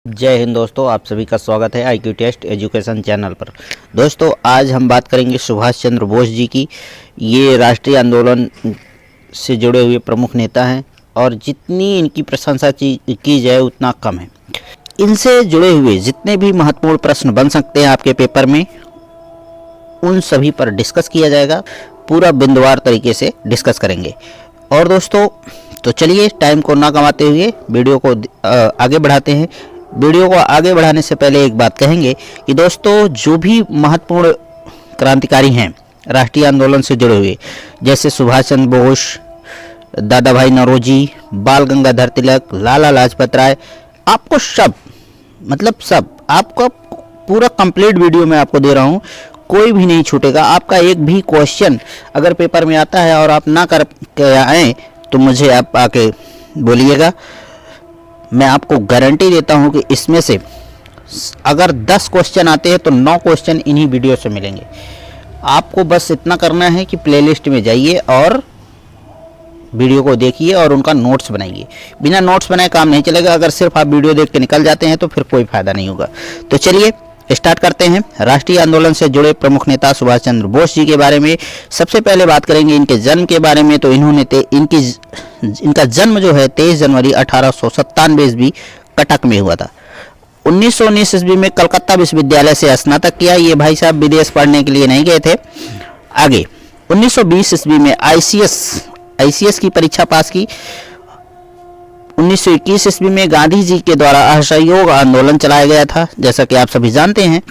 जय हिंद दोस्तों, आप सभी का स्वागत है IQ टेस्ट एजुकेशन चैनल पर। दोस्तों, आज हम बात करेंगे सुभाष चंद्र बोस जी की। ये राष्ट्रीय आंदोलन से जुड़े हुए प्रमुख नेता हैं और जितनी इनकी प्रशंसा की जाए उतना कम है। इनसे जुड़े हुए जितने भी महत्वपूर्ण प्रश्न बन सकते हैं आपके पेपर में, उन सभी पर डिस्कस किया जाएगा। पूरा बिंदुवार तरीके से डिस्कस करेंगे। और दोस्तों, तो चलिए टाइम को ना गंवाते हुए वीडियो को आगे बढ़ाते हैं। वीडियो को आगे बढ़ाने से पहले एक बात कहेंगे कि दोस्तों, जो भी महत्वपूर्ण क्रांतिकारी हैं राष्ट्रीय आंदोलन से जुड़े हुए, जैसे सुभाष चंद्र बोस, दादा भाई नौरोजी, बाल गंगाधर तिलक, लाला लाजपत राय, आपको सब आपका पूरा कंप्लीट वीडियो मैं आपको दे रहा हूँ, कोई भी नहीं छूटेगा। आपका एक भी क्वेश्चन अगर पेपर में आता है और आप ना कर के आए तो मुझे आप आके बोलिएगा। मैं आपको गारंटी देता हूं कि इसमें से अगर 10 क्वेश्चन आते हैं तो 9 क्वेश्चन इन्हीं वीडियो से मिलेंगे। आपको बस इतना करना है कि प्लेलिस्ट में जाइए और वीडियो को देखिए और उनका नोट्स बनाइए। बिना नोट्स बनाए काम नहीं चलेगा। अगर सिर्फ आप वीडियो देख के निकल जाते हैं तो फिर कोई फायदा नहीं होगा। तो चलिए स्टार्ट करते हैं। राष्ट्रीय आंदोलन से जुड़े प्रमुख नेता सुभाष चंद्र बोस जी के बारे में सबसे पहले बात करेंगे। इनके जन्म के बारे में तो इनका जन्म जो है 23 जनवरी 1897 ईस्वी कटक में हुआ था। 1919 ईस्वी में कलकत्ता विश्वविद्यालय से स्नातक किया। ये भाई साहब विदेश पढ़ने के लिए नहीं गए थे। आगे 1920 ईस्वी में आईसीएस की परीक्षा पास की। 1921 ईस्वी में गांधी जी के द्वारा असहयोग आंदोलन चलाया गया था, जैसा कि आप सभी जानते हैं।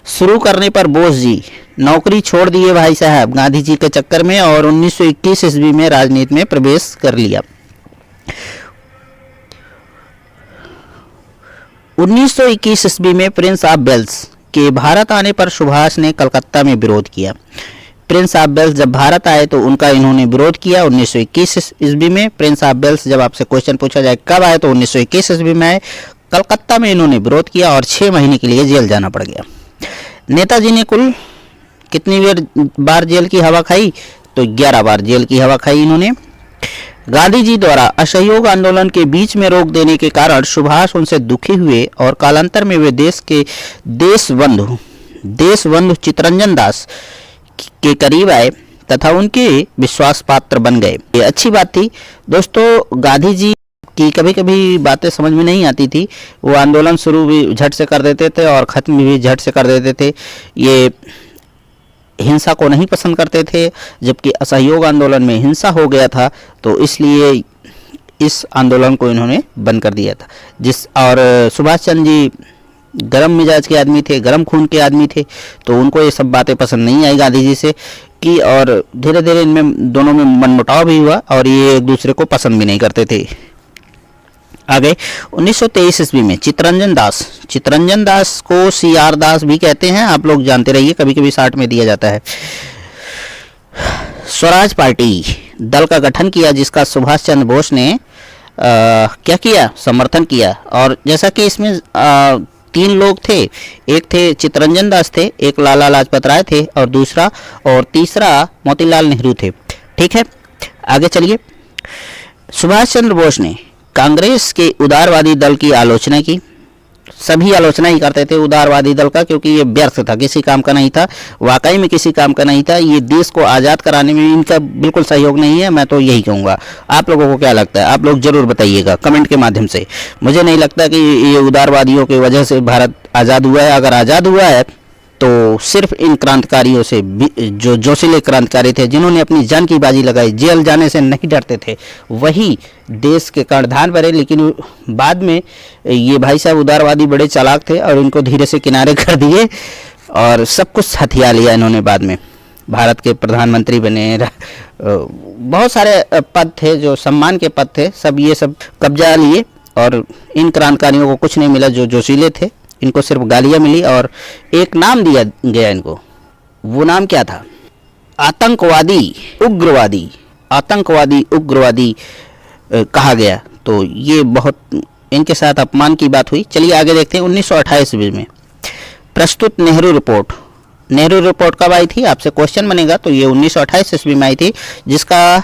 शुरू करने पर बोस जी नौकरी छोड़ दिए भाई साहब गांधी जी के चक्कर में, और 1921 ईस्वी में राजनीति में प्रवेश कर लिया। 1921 ईस्वी में प्रिंस ऑफ वेल्स के भारत आने पर सुभाष ने कलकत्ता में विरोध किया। प्रिंस ऑफ वेल्स जब भारत आए तो उनका इन्होंने विरोध किया। 1921 ईस्वी में प्रिंस ऑफ वेल्स, जब आपसे क्वेश्चन पूछा जाए कब आए तो 1921 ईस्वी में आए। कलकत्ता में इन्होंने विरोध किया और 6 महीने के लिए जेल जाना पड़ गया। नेताजी ने कुल कितनी बार जेल की हवा खाई तो 11 बार जेल की हवा खाई इन्होंने। गांधी जी द्वारा असहयोग आंदोलन के बीच में रोक देने के कारण सुभाष उनसे दुखी हुए और कालांतर में वे देशबंधु चित्तरंजन दास के करीब आए तथा उनके विश्वास पात्र बन गए। ये अच्छी बात थी। दोस्तों, गांधी जी की कभी कभी बातें समझ में नहीं आती थी। वो आंदोलन शुरू भी झट से कर देते थे और ख़त्म भी झट से कर देते थे। ये हिंसा को नहीं पसंद करते थे, जबकि असहयोग आंदोलन में हिंसा हो गया था, तो इसलिए इस आंदोलन को इन्होंने बंद कर दिया था। और सुभाष चंद्र जी गरम मिजाज के आदमी थे, गरम खून के आदमी थे, तो उनको ये सब बातें पसंद नहीं आई गांधी जी से कि, और धीरे धीरे इनमें दोनों में मनमुटाव भी हुआ और ये एक दूसरे को पसंद भी नहीं करते थे। आगे 1923 ईस्वी में चित्तरंजन दास को CR दास भी कहते हैं, आप लोग जानते रहिए, कभी कभी शार्ट में दिया जाता है। स्वराज पार्टी दल का गठन किया, जिसका सुभाष चंद्र बोस ने क्या किया, समर्थन किया। और जैसा कि इसमें 3 लोग थे, एक थे चित्तरंजन दास थे, एक लाला लाजपत राय थे और तीसरा मोतीलाल नेहरू थे। ठीक है, आगे चलिए। सुभाष चंद्र बोस ने कांग्रेस के उदारवादी दल की आलोचना की। सभी आलोचना ही करते थे उदारवादी दल का, क्योंकि ये व्यर्थ था, किसी काम का नहीं था, वाकई में किसी काम का नहीं था। ये देश को आज़ाद कराने में इनका बिल्कुल सहयोग नहीं है, मैं तो यही कहूँगा। आप लोगों को क्या लगता है, आप लोग जरूर बताइएगा कमेंट के माध्यम से। मुझे नहीं लगता कि ये उदारवादियों की वजह से भारत आज़ाद हुआ है। अगर आज़ाद हुआ है तो सिर्फ इन क्रांतिकारियों से, जो जोशीले क्रांतिकारी थे, जिन्होंने अपनी जान की बाजी लगाई, जेल जाने से नहीं डरते थे, वही देश के कर्णधार बने। लेकिन बाद में ये भाई साहब उदारवादी बड़े चालाक थे और इनको धीरे से किनारे कर दिए और सब कुछ हथिया लिया इन्होंने। बाद में भारत के प्रधानमंत्री बने, बहुत सारे पद थे जो सम्मान के पद थे, ये सब कब्जा लिए और इन क्रांतिकारियों को कुछ नहीं मिला जो जोशीले थे। इनको सिर्फ गालियाँ मिली और एक नाम दिया गया इनको। वो नाम क्या था, आतंकवादी उग्रवादी कहा गया। तो ये बहुत इनके साथ अपमान की बात हुई। चलिए आगे देखते हैं। 1928 ईस्वी में प्रस्तुत नेहरू रिपोर्ट कब आई थी, आपसे क्वेश्चन बनेगा। तो ये 1928 ईस्वी में आई थी, जिसका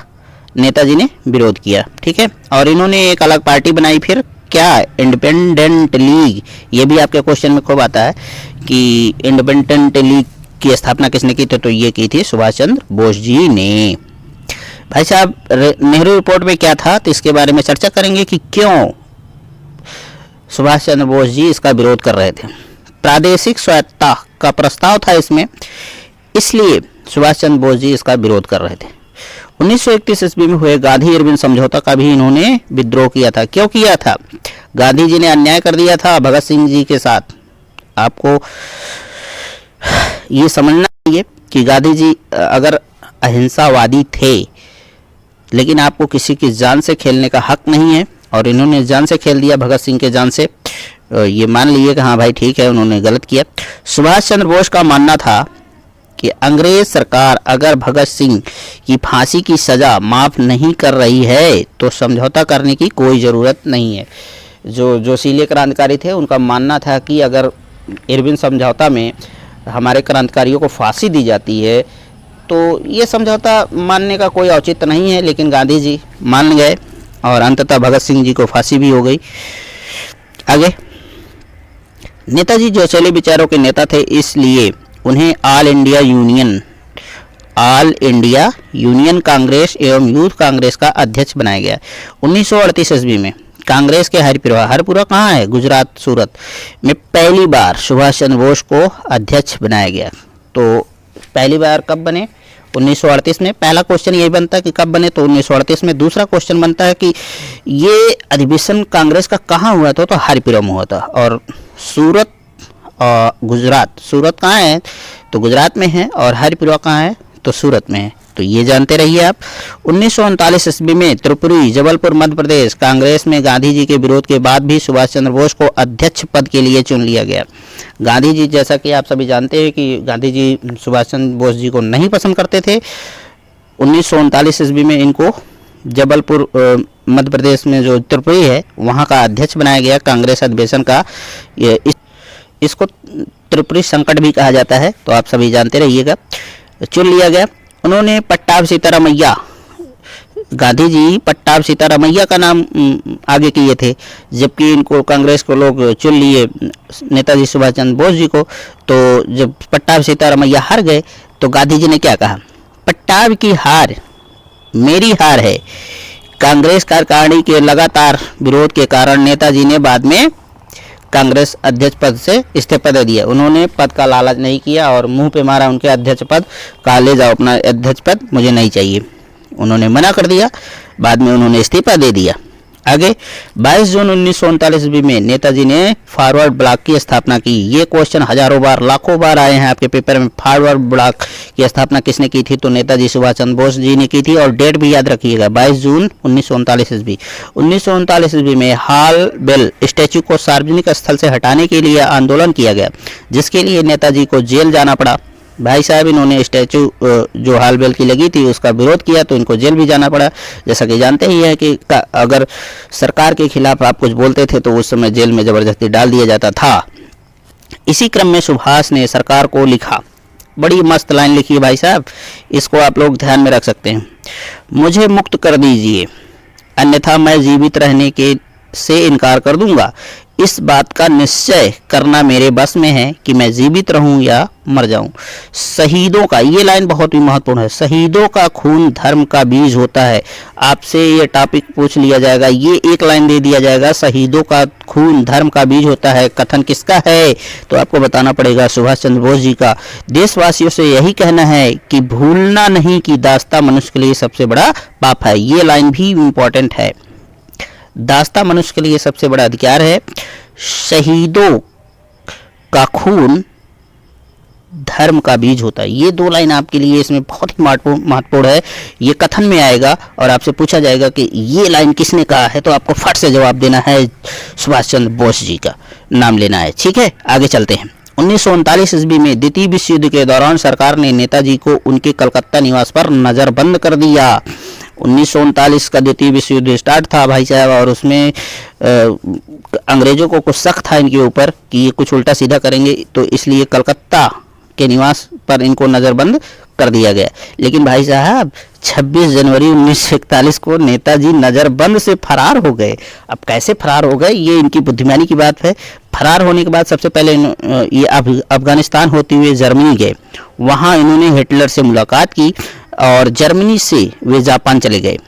नेताजी ने विरोध किया। ठीक है, और इन्होंने एक अलग पार्टी बनाई फिर क्या इंडिपेंडेंट लीग, ये भी आपके क्वेश्चन में खूब आता है कि इंडिपेंडेंट लीग की स्थापना किसने की थी, तो ये की थी सुभाष चंद्र बोस जी ने। भाई साहब नेहरू रिपोर्ट में क्या था, तो इसके बारे में चर्चा करेंगे कि क्यों सुभाष चंद्र बोस जी इसका विरोध कर रहे थे। प्रादेशिक स्वायत्तता का प्रस्ताव था इसमें, इसलिए सुभाष चंद्र बोस जी इसका विरोध कर रहे थे। 1931 ईस्वी में हुए गांधी इरविन समझौता का भी इन्होंने विद्रोह किया था। क्यों किया था? गांधी जी ने अन्याय कर दिया था भगत सिंह जी के साथ। आपको ये समझना चाहिए कि गांधी जी अगर अहिंसावादी थे, लेकिन आपको किसी की जान से खेलने का हक नहीं है, और इन्होंने जान से खेल दिया भगत सिंह के जान से। ये मान लीजिए कि हाँ भाई ठीक है, उन्होंने गलत किया। सुभाष चंद्र बोस का मानना था कि अंग्रेज सरकार अगर भगत सिंह की फांसी की सज़ा माफ़ नहीं कर रही है तो समझौता करने की कोई ज़रूरत नहीं है। जो जोशीले क्रांतिकारी थे उनका मानना था कि अगर इरविन समझौता में हमारे क्रांतिकारियों को फांसी दी जाती है तो ये समझौता मानने का कोई औचित्य नहीं है, लेकिन गांधी जी मान गए और अंततः भगत सिंह जी को फांसी भी हो गई। आगे, नेताजी जोशीले विचारों के नेता थे, इसलिए उन्हें ऑल इंडिया यूनियन कांग्रेस एवं यूथ कांग्रेस का अध्यक्ष बनाया गया। 1938 ईस्वी में कांग्रेस के हरिपुरा कहाँ है, गुजरात सूरत में पहली बार सुभाष चंद्र बोस को अध्यक्ष बनाया गया। तो पहली बार कब बने? 1938 में। पहला क्वेश्चन यही बनता है कि कब बने, तो 1938 में। दूसरा क्वेश्चन बनता है कि ये अधिवेशन कांग्रेस का कहाँ हुआ था, तो हरिपुरा में हुआ था। और सूरत गुजरात, सूरत कहाँ है, तो गुजरात में है, और हरिपुरा कहाँ है, तो सूरत में है। तो ये जानते रहिए आप। 1939 ईस्वी में त्रिपुरी, जबलपुर, मध्य प्रदेश कांग्रेस में गांधी जी के विरोध के बाद भी सुभाष चंद्र बोस को अध्यक्ष पद के लिए चुन लिया गया। गांधी जी, जैसा कि आप सभी जानते हैं कि गांधी जी सुभाष चंद्र बोस जी को नहीं पसंद करते थे। 1939 ईस्वी में इनको जबलपुर मध्य प्रदेश में जो त्रिपुरी है वहाँ का अध्यक्ष बनाया गया कांग्रेस अधिवेशन का। इसको त्रिपुरी संकट भी कहा जाता है, तो आप सभी जानते रहिएगा। चुन लिया गया। उन्होंने पट्टाभ सीतारामैया, गांधी जी पट्टाभ सीतारामैया का नाम आगे किए थे, जबकि इनको कांग्रेस को लोग चुन लिए नेताजी सुभाष चंद्र बोस जी को। तो जब पट्टाभ सीतारामैया हार गए तो गांधी जी ने क्या कहा, पट्टाभ की हार मेरी हार है। कांग्रेस कार्यकारिणी के लगातार विरोध के कारण नेताजी ने बाद में कांग्रेस अध्यक्ष पद से इस्तीफा दे दिया। उन्होंने पद का लालच नहीं किया और मुंह पे मारा उनके अध्यक्ष पद का, ले जाओ अपना अध्यक्ष पद, मुझे नहीं चाहिए। उन्होंने मना कर दिया, बाद में उन्होंने इस्तीफा दे दिया। आगे 22 जून 1939 ईस्वी में नेताजी ने फॉरवर्ड ब्लॉक की स्थापना की। ये क्वेश्चन हजारों बार, लाखों बार आए हैं आपके पेपर में। फॉरवर्ड ब्लॉक की स्थापना किसने की थी, तो नेताजी सुभाष चंद्र बोस जी ने की थी। और डेट भी याद रखिएगा, 22 जून 1939 ईस्वी। 1939 ईस्वी में हाल बेल स्टैचू को सार्वजनिक स्थल से हटाने के लिए आंदोलन किया गया, जिसके लिए नेताजी को जेल जाना पड़ा। भाई साहब, इन्होंने स्टैचू जो हाल बेल की लगी थी उसका विरोध किया तो इनको जेल भी जाना पड़ा। जैसा कि जानते ही हैं कि अगर सरकार के खिलाफ आप कुछ बोलते थे तो उस समय जेल में ज़बरदस्ती डाल दिया जाता था। इसी क्रम में सुभाष ने सरकार को लिखा, बड़ी मस्त लाइन लिखी है भाई साहब, इसको आप लोग ध्यान में रख सकते हैं। मुझे मुक्त कर दीजिए, अन्यथा मैं जीवित रहने के से इनकार कर दूंगा। इस बात का निश्चय करना मेरे बस में है कि मैं जीवित रहूं या मर जाऊं। शहीदों का, ये लाइन बहुत ही महत्वपूर्ण है, शहीदों का खून धर्म का बीज होता है। आपसे ये टॉपिक पूछ लिया जाएगा, ये एक लाइन दे दिया जाएगा, शहीदों का खून धर्म का बीज होता है। कथन किसका है, तो आपको बताना पड़ेगा सुभाष चंद्र बोस जी का। देशवासियों से यही कहना है कि भूलना नहीं कि दास्ता मनुष्य के लिए सबसे बड़ा पाप है। ये लाइन भी इम्पोर्टेंट है। दास्ता मनुष्य के लिए सबसे बड़ा अधिकार है। शहीदों का खून धर्म का बीज होता है। ये दो लाइन आपके लिए इसमें बहुत ही महत्वपूर्ण है। ये कथन में आएगा और आपसे पूछा जाएगा कि ये लाइन किसने कहा है, तो आपको फट से जवाब देना है, सुभाष चंद्र बोस जी का नाम लेना है। ठीक है, आगे चलते हैं। 1939 ईस्वी में द्वितीय विश्व युद्ध के दौरान सरकार ने नेताजी को उनके कलकत्ता निवास पर नजरबंद कर दिया। 1939 का द्वितीय विश्व युद्ध स्टार्ट था भाई साहब, और उसमें अंग्रेजों को कुछ शक था इनके ऊपर कि ये कुछ उल्टा सीधा करेंगे, तो इसलिए कलकत्ता के निवास पर इनको नज़रबंद कर दिया गया। लेकिन भाई साहब 26 जनवरी 1941 को नेताजी नज़रबंद से फरार हो गए। अब कैसे फरार हो गए, ये इनकी बुद्धिमानी की बात है। फरार होने के बाद सबसे पहले ये अफगानिस्तान होते हुए जर्मनी गए। वहाँ इन्होंने हिटलर से मुलाकात की और जर्मनी से वे जापान चले गए।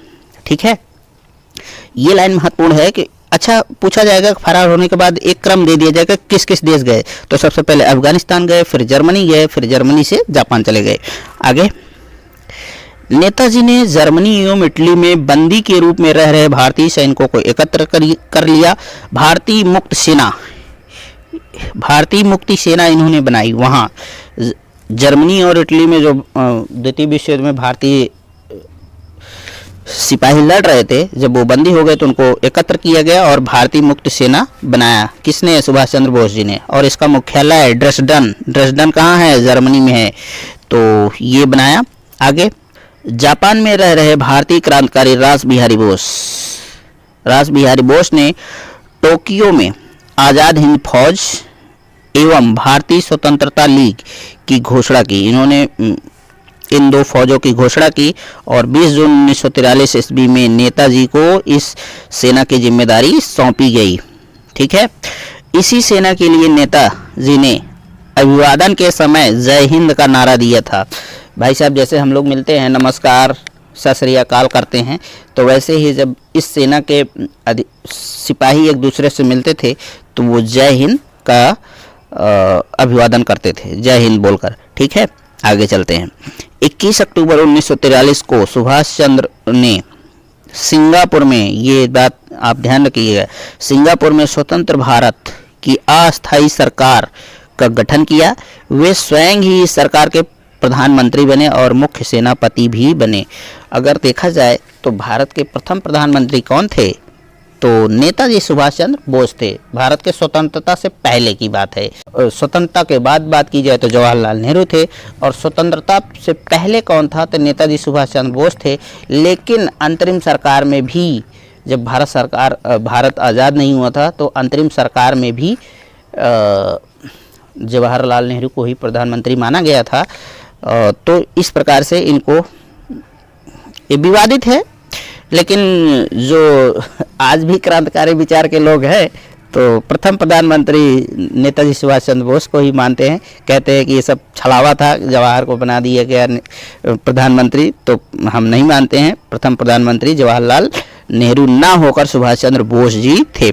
ठीक है, ये लाइन महत्वपूर्ण है कि अच्छा पूछा जाएगा फरार होने के बाद एक क्रम दे दिया जाएगा किस किस देश गए, तो सबसे पहले अफगानिस्तान गए, फिर जर्मनी गए, फिर जर्मनी से जापान चले गए। आगे, नेताजी ने जर्मनी एवं इटली में बंदी के रूप में रह रहे भारतीय सैनिकों को एकत्र कर लिया। भारतीय मुक्ति सेना इन्होंने बनाई। वहाँ जर्मनी और इटली में जो द्वितीय विश्व युद्ध में भारतीय सिपाही लड़ रहे थे, जब वो बंदी हो गए तो उनको एकत्र किया गया और भारतीय मुक्ति सेना बनाया। किसने? सुभाष चंद्र बोस जी ने। और इसका मुख्यालय ड्रेसडन कहाँ है? जर्मनी में है। तो ये बनाया। आगे, जापान में रह रहे भारतीय क्रांतिकारी रासबिहारी बोस ने टोक्यो में आज़ाद हिंद फौज एवं भारतीय स्वतंत्रता लीग की घोषणा की। इन्होंने इन दो फौजों की घोषणा की और 20 जून 1943 ईस्वी में नेताजी को इस सेना की जिम्मेदारी सौंपी गई। ठीक है, इसी सेना के लिए नेताजी ने अभिवादन के समय जय हिंद का नारा दिया था। भाई साहब, जैसे हम लोग मिलते हैं नमस्कार सत श्री अकाल करते हैं, तो वैसे ही जब इस सेना के सिपाही एक दूसरे से मिलते थे तो वो जय हिंद का अभिवादन करते थे, जय हिंद बोलकर। ठीक है, आगे चलते हैं। 21 अक्टूबर 1943 को सुभाष चंद्र ने सिंगापुर में, ये बात आप ध्यान रखिएगा, सिंगापुर में स्वतंत्र भारत की अस्थायी सरकार का गठन किया। वे स्वयं ही इस सरकार के प्रधानमंत्री बने और मुख्य सेनापति भी बने। अगर देखा जाए तो भारत के प्रथम प्रधानमंत्री कौन थे? तो नेताजी सुभाष चंद्र बोस थे। भारत के स्वतंत्रता से पहले की बात है। स्वतंत्रता के बाद बात की जाए तो जवाहरलाल नेहरू थे, और स्वतंत्रता से पहले कौन था? तो नेताजी सुभाष चंद्र बोस थे। लेकिन अंतरिम सरकार में भी, जब भारत आज़ाद नहीं हुआ था, तो अंतरिम सरकार में भी जवाहरलाल नेहरू को ही प्रधानमंत्री माना गया था। तो इस प्रकार से इनको, ये विवादित है, लेकिन जो आज भी क्रांतिकारी विचार के लोग हैं तो प्रथम प्रधानमंत्री नेताजी सुभाष चंद्र बोस को ही मानते हैं। कहते हैं कि ये सब छलावा था, जवाहर को बना दिया गया प्रधानमंत्री। तो हम नहीं मानते हैं, प्रथम प्रधानमंत्री जवाहरलाल नेहरू ना होकर सुभाष चंद्र बोस जी थे।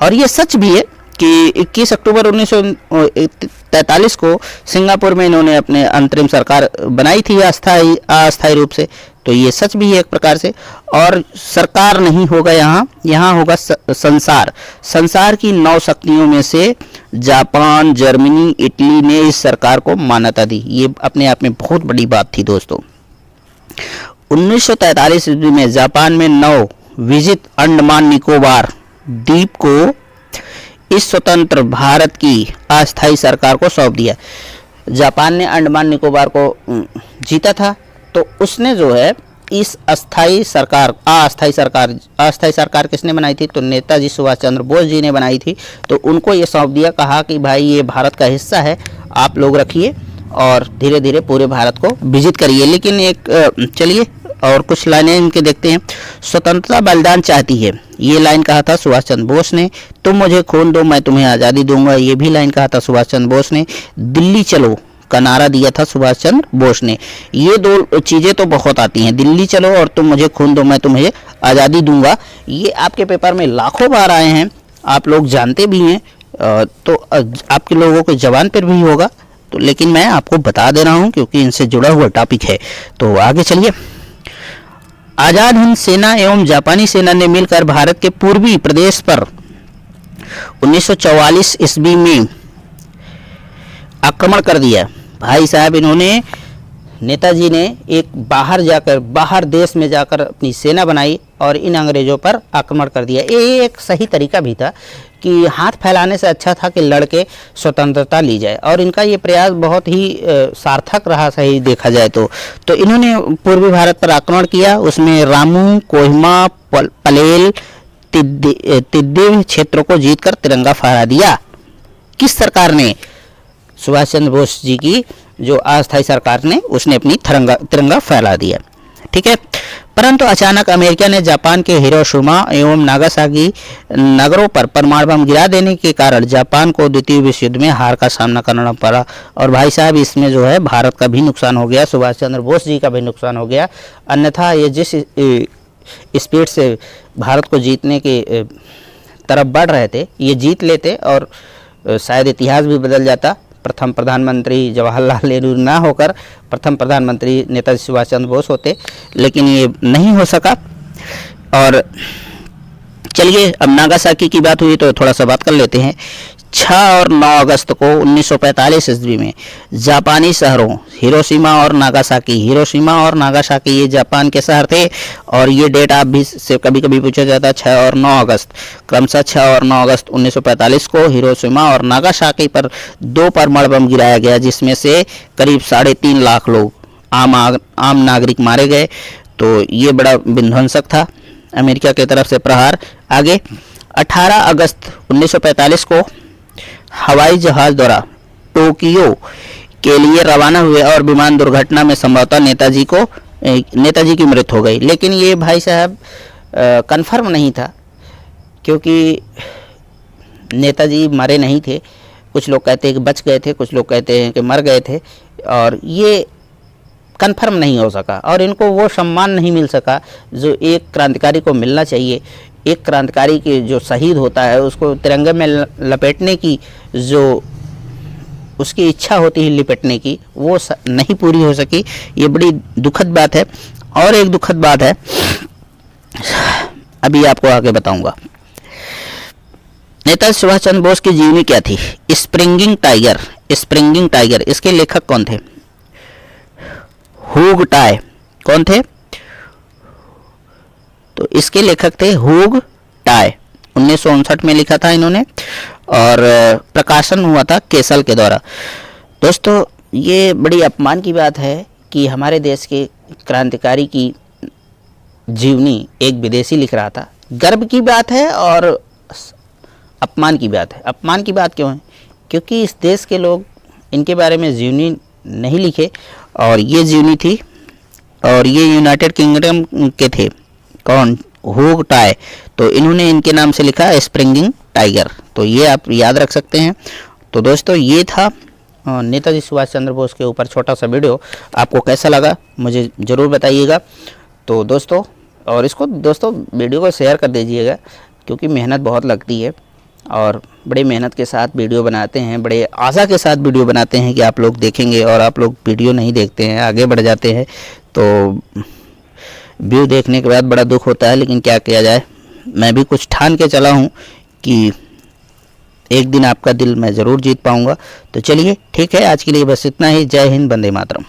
और ये सच भी है कि 21 अक्टूबर 1943 को सिंगापुर में इन्होंने अपने अंतरिम सरकार बनाई थी अस्थायी रूप से। तो ये सच भी है एक प्रकार से। और सरकार नहीं होगा यहाँ होगा संसार की 9 शक्तियों में से जापान, जर्मनी, इटली ने इस सरकार को मान्यता दी। ये अपने आप में बहुत बड़ी बात थी दोस्तों। 1943 ईस्वी में जापान में नव विजित अंडमान निकोबार द्वीप को इस स्वतंत्र भारत की अस्थायी सरकार को सौंप दिया। जापान ने अंडमान निकोबार को जीता था, तो उसने जो है इस अस्थायी सरकार किसने बनाई थी? तो नेताजी सुभाष चंद्र बोस जी ने बनाई थी। तो उनको ये सौंप दिया, कहा कि भाई ये भारत का हिस्सा है, आप लोग रखिए और धीरे धीरे पूरे भारत को विजिट करिए। लेकिन एक चलिए और कुछ लाइनें इनके देखते हैं। स्वतंत्रता बलिदान चाहती है, ये लाइन कहा था सुभाष चंद्र बोस ने। तुम मुझे खून दो, मैं तुम्हें आज़ादी दूंगा, ये भी लाइन कहा था सुभाष चंद्र बोस ने। दिल्ली चलो का नारा दिया था सुभाष चंद्र बोस ने। ये दो चीज़ें तो बहुत आती हैं, दिल्ली चलो और तुम मुझे खून दो, मैं तुम्हें आज़ादी दूंगा। ये आपके पेपर में लाखों बार आए हैं, आप लोग जानते भी हैं, तो आपके लोगों के जबान पर भी होगा। तो लेकिन मैं आपको बता दे रहा हूँ क्योंकि इनसे जुड़ा हुआ टॉपिक है। तो आगे चलिए। आज़ाद हिंद सेना एवं जापानी सेना ने मिलकर भारत के पूर्वी प्रदेश पर 1944 ईस्वी में आक्रमण कर दिया। भाई साहब, इन्होंने, नेताजी ने एक बाहर देश में जाकर अपनी सेना बनाई और इन अंग्रेज़ों पर आक्रमण कर दिया। ये एक सही तरीका भी था कि हाथ फैलाने से अच्छा था कि लड़के स्वतंत्रता ली जाए, और इनका ये प्रयास बहुत ही सार्थक रहा, सही देखा जाए तो इन्होंने पूर्वी भारत पर आक्रमण किया। उसमें रामू, कोहिमा, पलेल, तिद्दे क्षेत्रों को जीतकर तिरंगा फहरा दिया। किस सरकार ने? सुभाष चंद्र बोस जी की जो अस्थायी सरकार ने उसने अपनी तिरंगा फैला दिया, ठीक है। परंतु अचानक अमेरिका ने जापान के हिरोशिमा एवं नागासाकी नगरों पर परमाणु बम गिरा देने के कारण जापान को द्वितीय विश्व युद्ध में हार का सामना करना पड़ा। और भाई साहब इसमें जो है भारत का भी नुकसान हो गया, सुभाष चंद्र बोस जी का भी नुकसान हो गया। अन्यथा ये जिस स्पीड से भारत को जीतने के तरफ बढ़ रहे थे, ये जीत लेते और शायद इतिहास भी बदल जाता। प्रथम प्रधानमंत्री जवाहरलाल नेहरू ना होकर प्रथम प्रधानमंत्री नेताजी सुभाष चंद्र बोस होते, लेकिन ये नहीं हो सका। और चलिए अब नागासाकी की बात हुई तो थोड़ा सा बात कर लेते हैं। 6 और 9 अगस्त को 1945 ईस्वी में जापानी शहरों हिरोशिमा और नागासाकी ये जापान के शहर थे। और ये डेट आप भी से कभी कभी पूछा जाता है, 6 और 9 अगस्त, क्रमशः 6 और 9 अगस्त 1945 को हिरोशिमा और नागासाकी पर 2 परमाणु बम गिराया गया, जिसमें से करीब 3.5 लाख लोग आम नागरिक मारे गए। तो ये बड़ा विध्वंसक था अमेरिका की तरफ से प्रहार। आगे 18 अगस्त 1945 को हवाई जहाज द्वारा टोक्यो के लिए रवाना हुए और विमान दुर्घटना में संभवतः नेताजी की मृत्यु हो गई। लेकिन ये भाई साहब कंफर्म नहीं था, क्योंकि नेताजी मरे नहीं थे। कुछ लोग कहते हैं कि बच गए थे, कुछ लोग कहते हैं कि मर गए थे, और ये कंफर्म नहीं हो सका और इनको वो सम्मान नहीं मिल सका जो एक क्रांतिकारी को मिलना चाहिए। एक क्रांतिकारी के जो शहीद होता है उसको तिरंगे में लपेटने की जो उसकी इच्छा होती है लिपटने की, वो नहीं पूरी हो सकी। ये बड़ी दुखद बात है। और एक दुखद बात है, अभी आपको आगे बताऊंगा। नेताजी सुभाष चंद्र बोस की जीवनी क्या थी? स्प्रिंगिंग टाइगर, इसके लेखक कौन थे? हुग टाई। कौन थे? तो इसके लेखक थे हुग टाई। 1959 में लिखा था इन्होंने और प्रकाशन हुआ था केसल के द्वारा। दोस्तों ये बड़ी अपमान की बात है कि हमारे देश के क्रांतिकारी की जीवनी एक विदेशी लिख रहा था। गर्व की बात है और अपमान की बात है। अपमान की बात क्यों है? क्योंकि इस देश के लोग इनके बारे में जीवनी नहीं लिखे, और ये जीवनी थी, और ये यूनाइटेड किंगडम के थे। कौन? हुग टाई। तो इन्होंने इनके नाम से लिखा स्प्रिंगिंग टाइगर। तो ये आप याद रख सकते हैं। तो दोस्तों ये था नेताजी सुभाष चंद्र बोस के ऊपर छोटा सा वीडियो। आपको कैसा लगा मुझे ज़रूर बताइएगा। तो दोस्तों वीडियो को शेयर कर दीजिएगा, क्योंकि मेहनत बहुत लगती है और बड़े मेहनत के साथ वीडियो बनाते हैं, बड़े आशा के साथ वीडियो बनाते हैं कि आप लोग देखेंगे, और आप लोग वीडियो नहीं देखते हैं, आगे बढ़ जाते हैं। तो व्यू देखने के बाद बड़ा दुख होता है, लेकिन क्या किया जाए। मैं भी कुछ ठान के चला हूँ कि एक दिन आपका दिल मैं ज़रूर जीत पाऊँगा। तो चलिए ठीक है, आज के लिए बस इतना ही। जय हिंद, वंदे मातरम।